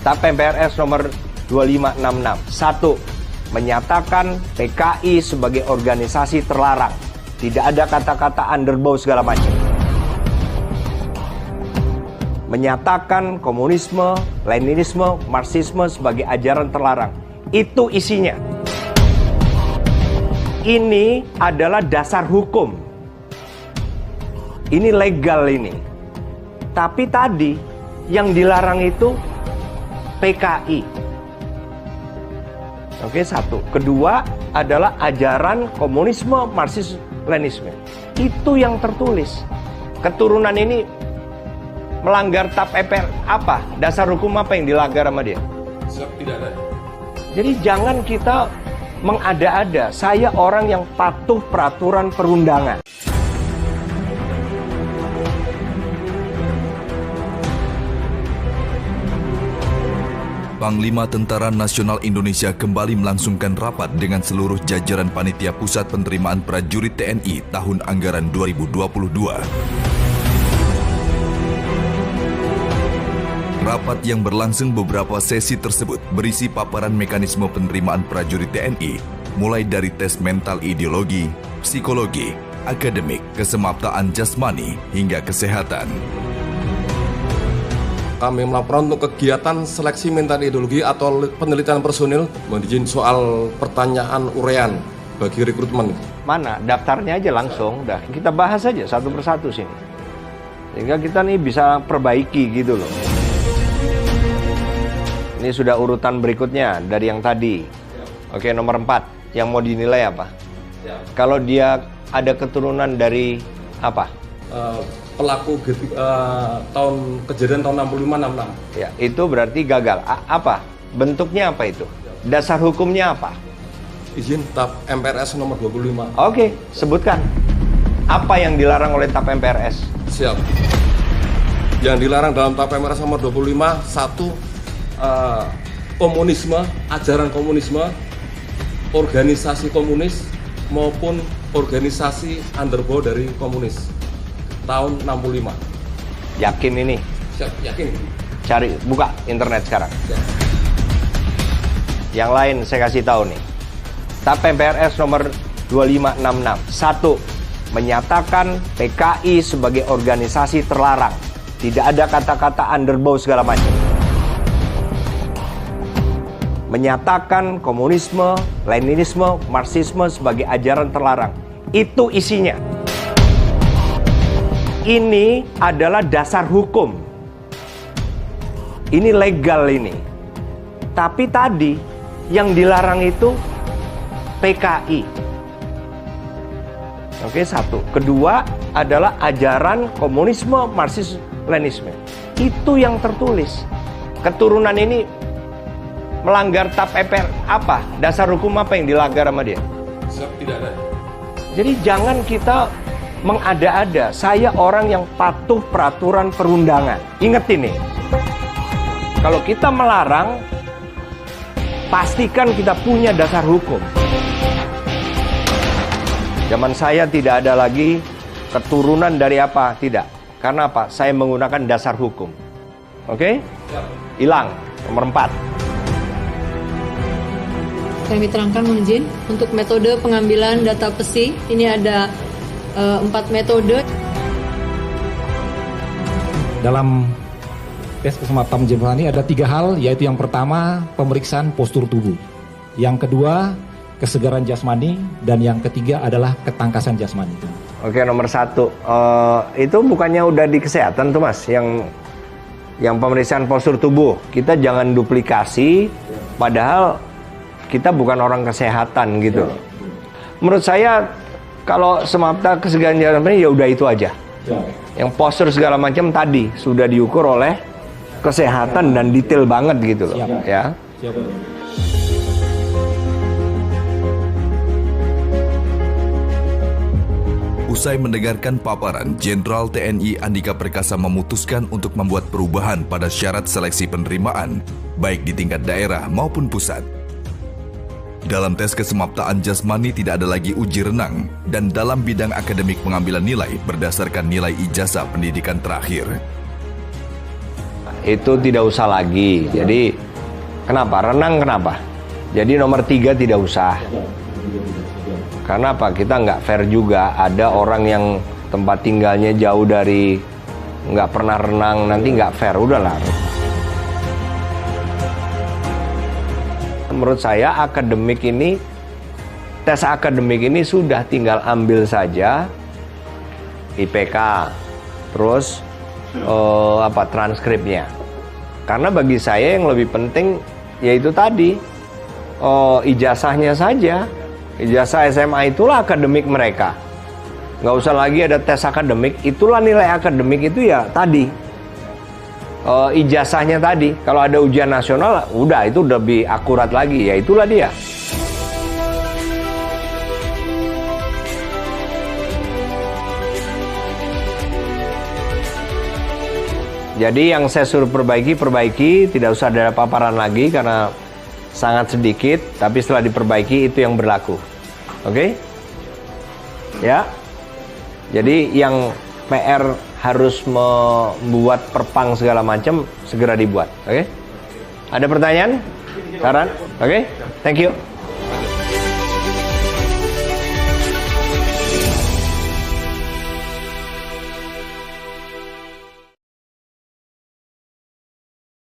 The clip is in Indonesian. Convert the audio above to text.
TAP MPRS nomor 2566. 1. Menyatakan PKI sebagai organisasi terlarang. Tidak ada kata-kata underbow segala macam. Menyatakan komunisme, Leninisme, Marxisme sebagai ajaran terlarang. Itu isinya. Ini adalah dasar hukum. Ini legal ini. Tapi tadi yang dilarang itu PKI. Oke, satu. Kedua adalah ajaran komunisme, Marxisme, Leninisme. Itu yang tertulis. Keturunan ini melanggar TAP MPR apa? Dasar hukum apa yang dilanggar sama dia? Tidak ada. Jadi jangan kita mengada-ada. Saya orang yang patuh peraturan perundangan. Panglima Tentara Nasional Indonesia kembali melangsungkan rapat dengan seluruh jajaran Panitia Pusat Penerimaan Prajurit TNI tahun anggaran 2022. Rapat yang berlangsung beberapa sesi tersebut berisi paparan mekanisme penerimaan prajurit TNI, mulai dari tes mental ideologi, psikologi, akademik, kesemaptaan jasmani, hingga kesehatan. Kami melaporkan untuk kegiatan seleksi mental ideologi atau penelitian personil menjadi soal pertanyaan urean bagi rekrutmen. Mana? Daftarnya aja langsung. Dah, kita bahas aja satu persatu sini. Sehingga kita nih bisa perbaiki gitu loh. Ini sudah urutan berikutnya dari yang tadi. Oke, nomor 4. Yang mau dinilai apa? Kalau dia ada keturunan dari apa? Pelaku kejadian tahun 65-66. Ya, itu berarti gagal. Apa? Bentuknya apa itu? Dasar hukumnya apa? Izin TAP MPRS nomor 25. Oke, sebutkan. Apa yang dilarang oleh TAP MPRS? Siap. Yang dilarang dalam TAP MPRS nomor 25, 1. Komunisme, ajaran komunisme, organisasi komunis, maupun organisasi underbow dari komunis. Tahun 65. Yakin ini? Siap, yakin. Cari, buka internet sekarang. Siap. Yang lain saya kasih tahu nih. TAP MPRS nomor 2566. 1. Menyatakan PKI sebagai organisasi terlarang. Tidak ada kata-kata underbow segala macam. Menyatakan komunisme, Leninisme, Marxisme sebagai ajaran terlarang. Itu isinya. Ini adalah dasar hukum. Ini legal ini. Tapi tadi yang dilarang itu PKI. Oke, 1. Kedua adalah ajaran komunisme, Marxisme, Leninisme. Itu yang tertulis. Keturunan ini melanggar TAP MPR apa? Dasar hukum apa yang dilanggar sama dia? Siap, tidak ada. Jadi jangan kita mengada-ada. Saya orang yang patuh peraturan perundangan. Ingat ini. Kalau kita melarang, pastikan kita punya dasar hukum. Zaman saya tidak ada lagi keturunan dari apa? Tidak. Karena apa? Saya menggunakan dasar hukum. Oke? Hilang. Nomor 4. Kami terangkan mohon izin untuk metode pengambilan data PESI. Ini ada 4 metode. Dalam tes kesemapatan jasmani ada 3 hal, yaitu yang pertama pemeriksaan postur tubuh, yang kedua kesegaran jasmani, dan yang ketiga adalah ketangkasan jasmani. Oke, nomor 1. Itu bukannya udah di kesehatan tuh Mas, yang pemeriksaan postur tubuh. Kita jangan duplikasi, padahal kita bukan orang kesehatan gitu. Menurut saya kalau semapta kesegaran jasmani ya udah itu aja. Yang postur segala macam tadi sudah diukur oleh kesehatan dan detail banget gitu loh. Ya. Usai mendengarkan paparan, Jenderal TNI Andika Perkasa memutuskan untuk membuat perubahan pada syarat seleksi penerimaan, baik di tingkat daerah maupun pusat. Dalam tes kesemaptaan jasmani tidak ada lagi uji renang, dan dalam bidang akademik pengambilan nilai berdasarkan nilai ijazah pendidikan terakhir. Itu tidak usah lagi. Jadi kenapa? Renang kenapa? Jadi nomor 3 tidak usah. Karena apa? Kita nggak fair juga. Ada orang yang tempat tinggalnya jauh dari, nggak pernah renang, nanti nggak fair. Udahlah. Menurut saya akademik ini, tes akademik ini sudah tinggal ambil saja IPK, terus transkripnya. Karena bagi saya yang lebih penting yaitu tadi ijazahnya saja. Ijazah SMA itulah akademik mereka. Nggak usah lagi ada tes akademik, itulah nilai akademik itu ya tadi. Ijazahnya tadi. Kalau ada ujian nasional, udah itu lebih akurat lagi, ya itulah dia. Jadi yang saya suruh perbaiki, tidak usah ada paparan lagi karena sangat sedikit, tapi setelah diperbaiki itu yang berlaku. Oke? Ya. Jadi yang PR harus membuat perpang segala macam segera dibuat. Oke? Ada pertanyaan? Saran? Oke? Thank you.